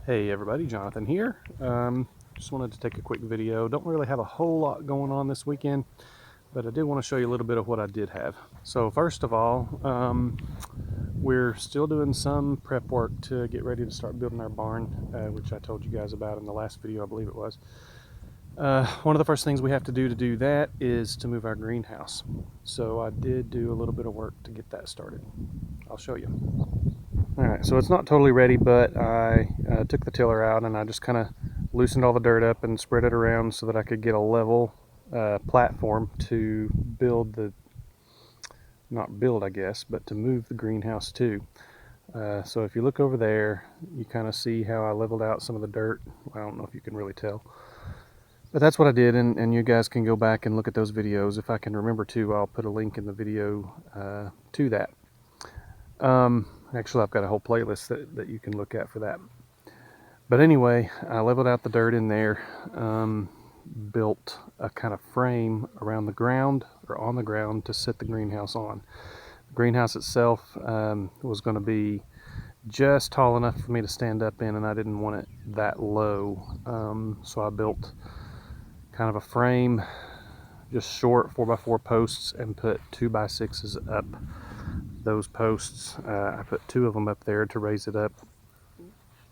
Hey everybody, Jonathan here. Just wanted to take a quick video. Don't really have a whole lot going on this weekend, but I did want to show you a little bit of what I did have. So first of all, we're still doing some prep work to get ready to start building our barn, which I told you guys about in the last video, I believe it was. One of the first things we have to do that is to move our greenhouse. So I did do a little bit of work to get that started. I'll show you. Alright, so it's not totally ready, but I took the tiller out and I just kind of loosened all the dirt up and spread it around so that I could get a level platform to build the, not build I guess, but to move the greenhouse to. So if you look over there, you kind of see how I leveled out some of the dirt. I don't know if you can really tell. But that's what I did, and you guys can go back and look at those videos. If I can remember to, I'll put a link in the video to that. Actually, I've got a whole playlist that you can look at for that. But anyway, I leveled out the dirt in there, built a kind of frame around the ground, or on the ground, to set the greenhouse on. The greenhouse itself was going to be just tall enough for me to stand up in, and I didn't want it that low. So I built kind of a frame, just short 4x4 posts, and put 2x6s up those posts. I put 2 of them up there to raise it up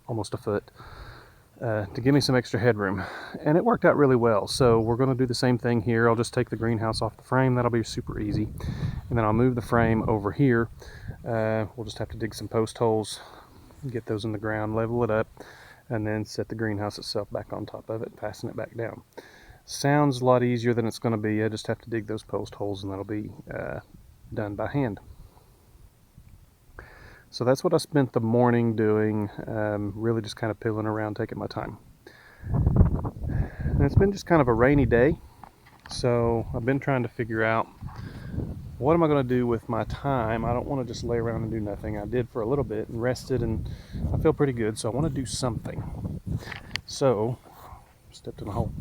almost a foot to give me some extra headroom, and it worked out really well. So we're going to do the same thing here. I'll just take the greenhouse off the frame. That'll be super easy, and then I'll move the frame over here. We'll just have to dig some post holes, get those in the ground, level it up, and then set the greenhouse itself back on top of it, fasten it back down. Sounds a lot easier than it's going to be. I just have to dig those post holes, and that'll be done by hand. So that's what I spent the morning doing, really just kind of piddling around, taking my time. And it's been just kind of a rainy day, so I've been trying to figure out what am I going to do with my time. I don't want to just lay around and do nothing. I did for a little bit and rested, and I feel pretty good, so I want to do something. So, stepped in a hole.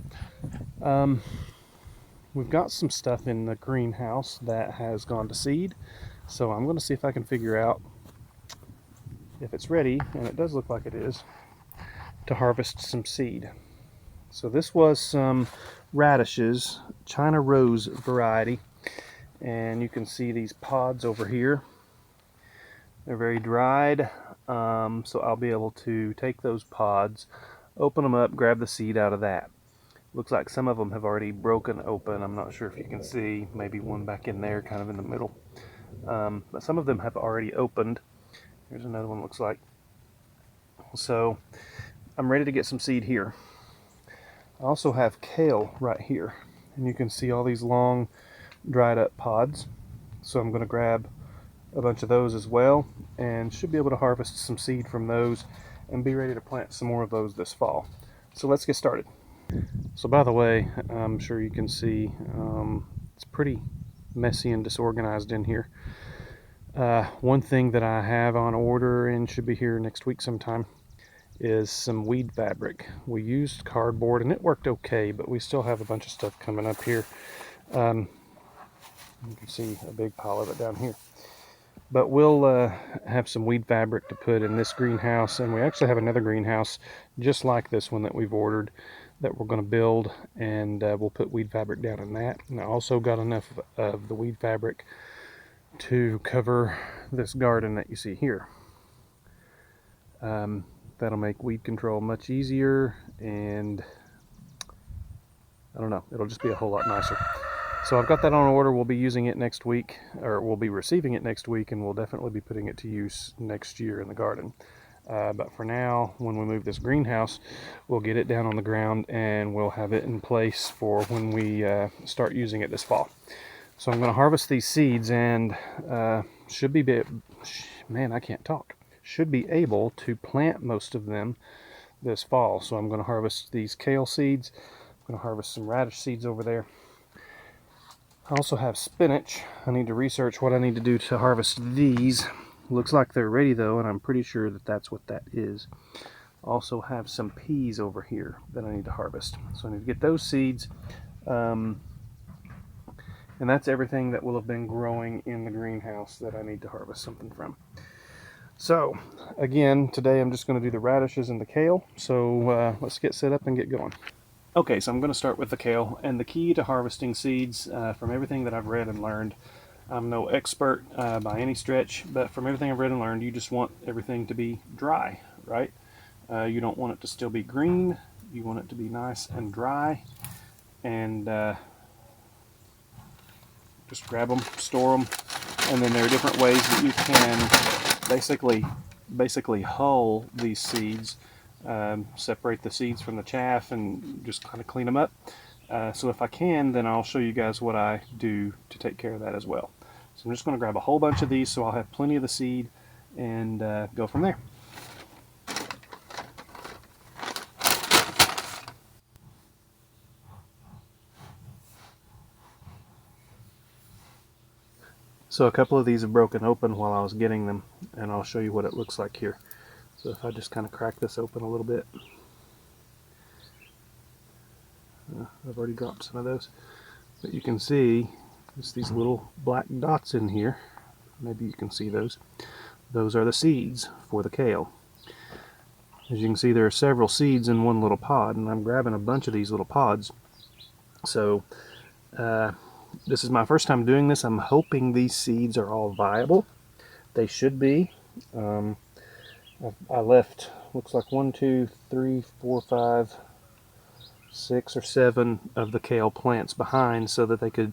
We've got some stuff in the greenhouse that has gone to seed, so I'm going to see if I can figure out if it's ready, and it does look like it is, to harvest some seed. So this was some radishes, China Rose variety, and you can see these pods over here. They're very dried, so I'll be able to take those pods, open them up, grab the seed out of that. Looks like some of them have already broken open. I'm not sure if you can see, maybe one back in there kind of in the middle, but some of them have already opened. Here's another one, looks like. So I'm ready to get some seed here. I also have kale right here, and you can see all these long dried up pods. So I'm going to grab a bunch of those as well, and should be able to harvest some seed from those and be ready to plant some more of those this fall. So let's get started. So by the way, I'm sure you can see it's pretty messy and disorganized in here. One thing that I have on order and should be here next week sometime is some weed fabric. We used cardboard and it worked okay, but we still have a bunch of stuff coming up here. You can see a big pile of it down here. But we'll have some weed fabric to put in this greenhouse, and we actually have another greenhouse just like this one that we've ordered that we're going to build, and we'll put weed fabric down in that. And I also got enough of the weed fabric to cover this garden that you see here. That'll make weed control much easier, and I don't know, it'll just be a whole lot nicer. So I've got that on order. We'll be using it next week, or we'll be receiving it next week, and we'll definitely be putting it to use next year in the garden. But for now, when we move this greenhouse, we'll get it down on the ground and we'll have it in place for when we start using it this fall. So I'm going to harvest these seeds, and should be able to plant most of them this fall. So I'm going to harvest these kale seeds. I'm going to harvest some radish seeds over there. I also have spinach. I need to research what I need to do to harvest these. Looks like they're ready though, and I'm pretty sure that that's what that is. Also have some peas over here that I need to harvest. So I need to get those seeds. And that's everything that will have been growing in the greenhouse that I need to harvest something from. So again, today I'm just going to do the radishes and the kale. So let's get set up and get going. Okay, so I'm going to start with the kale, and the key to harvesting seeds, from everything that I've read and learned, I'm no expert by any stretch, but from everything I've read and learned, you just want everything to be dry, right? You don't want it to still be green. You want it to be nice and dry, and just grab them, store them, and then there are different ways that you can basically hull these seeds, separate the seeds from the chaff, and just kind of clean them up. So if I can, then I'll show you guys what I do to take care of that as well. So I'm just going to grab a whole bunch of these so I'll have plenty of the seed and go from there. So a couple of these have broken open while I was getting them, and I'll show you what it looks like here. So if I just kind of crack this open a little bit, I've already dropped some of those, but you can see just these little black dots in here. Maybe you can see those. Those are the seeds for the kale. As you can see, there are several seeds in one little pod, and I'm grabbing a bunch of these little pods. So this is my first time doing this. I'm hoping these seeds are all viable. They should be. I left, looks like 1, 2, 3, 4, 5, 6 or 7 of the kale plants behind so that they could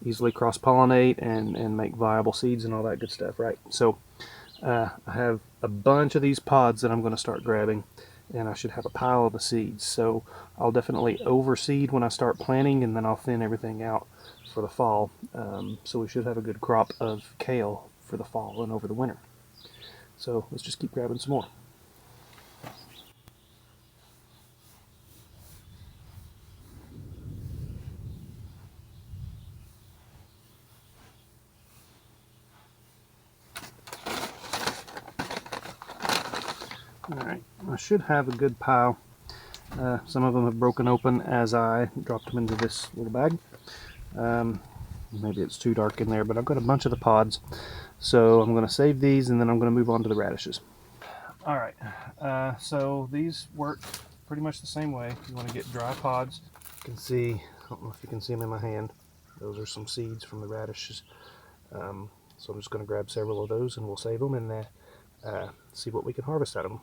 easily cross-pollinate and make viable seeds and all that good stuff, right? So I have a bunch of these pods that I'm going to start grabbing, and I should have a pile of the seeds. So I'll definitely overseed when I start planting, and then I'll thin everything out for the fall. So we should have a good crop of kale for the fall and over the winter. So let's just keep grabbing some more. Alright, I should have a good pile. Some of them have broken open as I dropped them into this little bag. Maybe it's too dark in there, but I've got a bunch of the pods. So I'm going to save these, and then I'm going to move on to the radishes. Alright, so these work pretty much the same way. You want to get dry pods. You can see, I don't know if you can see them in my hand. Those are some seeds from the radishes. So I'm just going to grab several of those, and we'll save them and see what we can harvest out of them.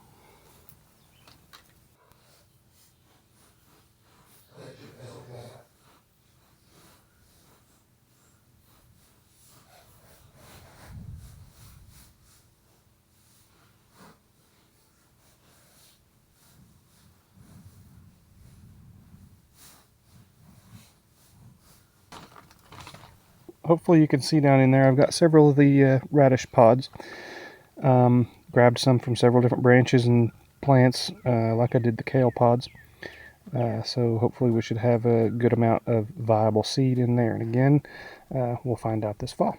Hopefully you can see down in there, I've got several of the radish pods. Grabbed some from several different branches and plants, like I did the kale pods. So hopefully we should have a good amount of viable seed in there. And again, we'll find out this fall.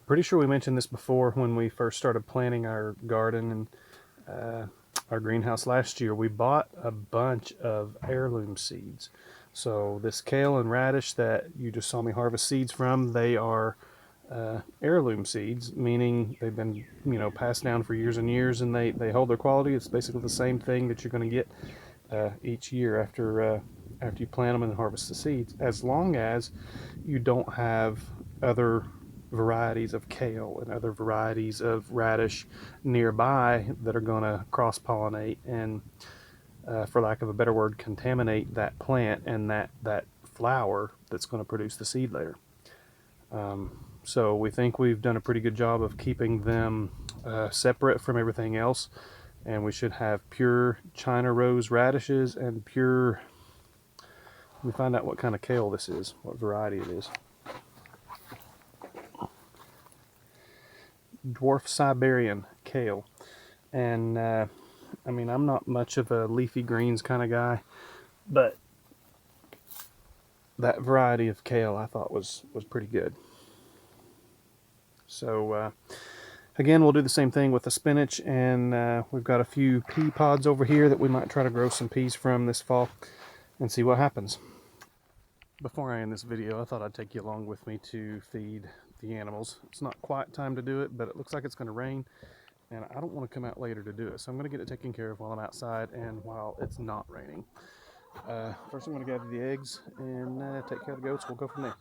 Pretty sure we mentioned this before when we first started planting our garden and our greenhouse last year. We bought a bunch of heirloom seeds. So this kale and radish that you just saw me harvest seeds from, they are heirloom seeds, meaning they've been, passed down for years and years, and they hold their quality. It's basically the same thing that you're going to get each year after you plant them and harvest the seeds, as long as you don't have other varieties of kale and other varieties of radish nearby that are going to cross-pollinate and, for lack of a better word, contaminate that plant and that flower that's going to produce the seed later. So we think we've done a pretty good job of keeping them separate from everything else, and we should have pure China rose radishes and pure, let me find out what kind of kale this is, what variety it is. Dwarf Siberian kale. And I mean, I'm not much of a leafy greens kind of guy, but that variety of kale I thought was pretty good. So again, we'll do the same thing with the spinach, and we've got a few pea pods over here that we might try to grow some peas from this fall and see what happens. Before I end this video, I thought I'd take you along with me to feed the animals. It's not quite time to do it, but it looks like it's going to rain, and I don't want to come out later to do it. So I'm going to get it taken care of while I'm outside and while it's not raining. First I'm going to gather the eggs and take care of the goats. We'll go from there.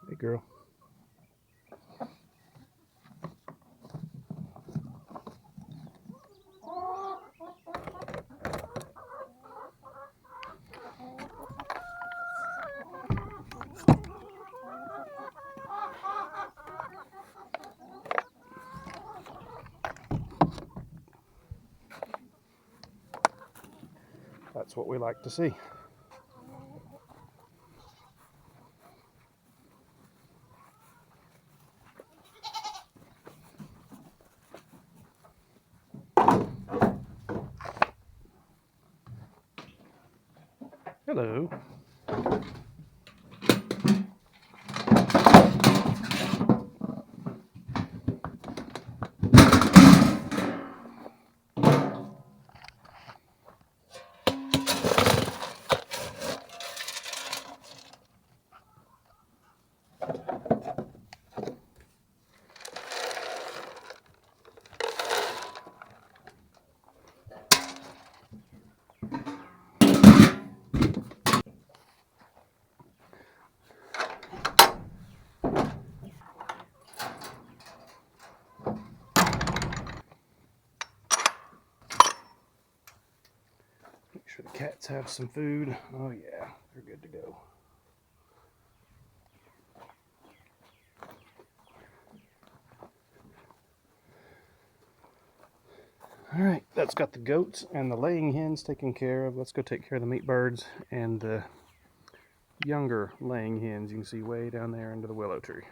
Hey girl. That's what we like to see. Hello. Make sure the cats have some food. Oh yeah, they're good to go. All right, that's got the goats and the laying hens taken care of. Let's go take care of the meat birds and the younger laying hens. You can see way down there under the willow tree.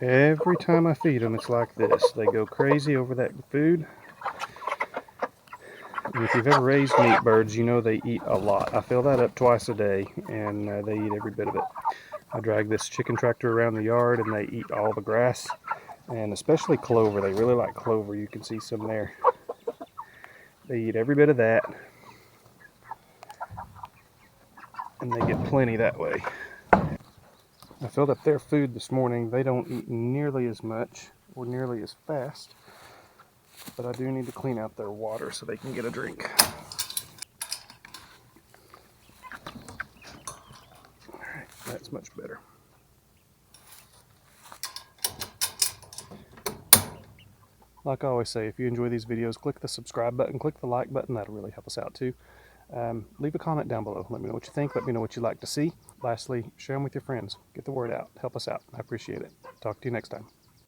Every time I feed them, it's like this. They go crazy over that food. And if you've ever raised meat birds, you know they eat a lot. I fill that up twice a day, and they eat every bit of it. I drag this chicken tractor around the yard, and they eat all the grass, and especially clover. They really like clover. You can see some there. They eat every bit of that, and they get plenty that way. I filled up their food this morning. They don't eat nearly as much or nearly as fast, but I do need to clean out their water so they can get a drink. Alright, that's much better. Like I always say, if you enjoy these videos, click the subscribe button, click the like button. That'll really help us out too. Leave a comment down below. Let me know what you think. Let me know what you'd like to see. Lastly, share them with your friends. Get the word out. Help us out. I appreciate it. Talk to you next time.